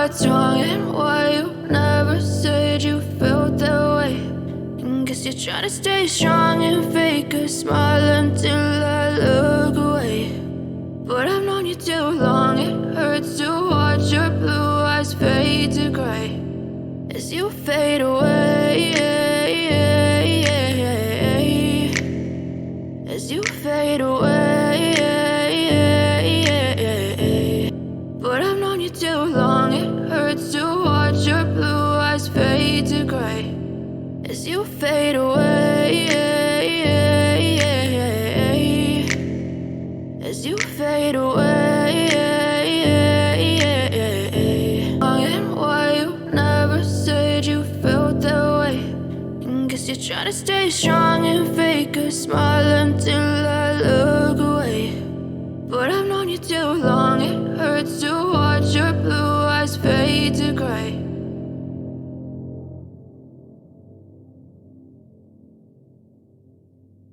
what's wrong and why you never said you felt that way. And guess you're trying to stay strong and fake a smile until I look away. But I've known you too long, it hurts to watch your blue eyes fade to gray as you fade away, as you fade away. But I've known you too long, it hurts to watch your blue eyes fade to gray as you fade away, as you fade away. And why you never said you felt that way. And guess you're trying to stay strong and fake a smile until I look away. But I've known you too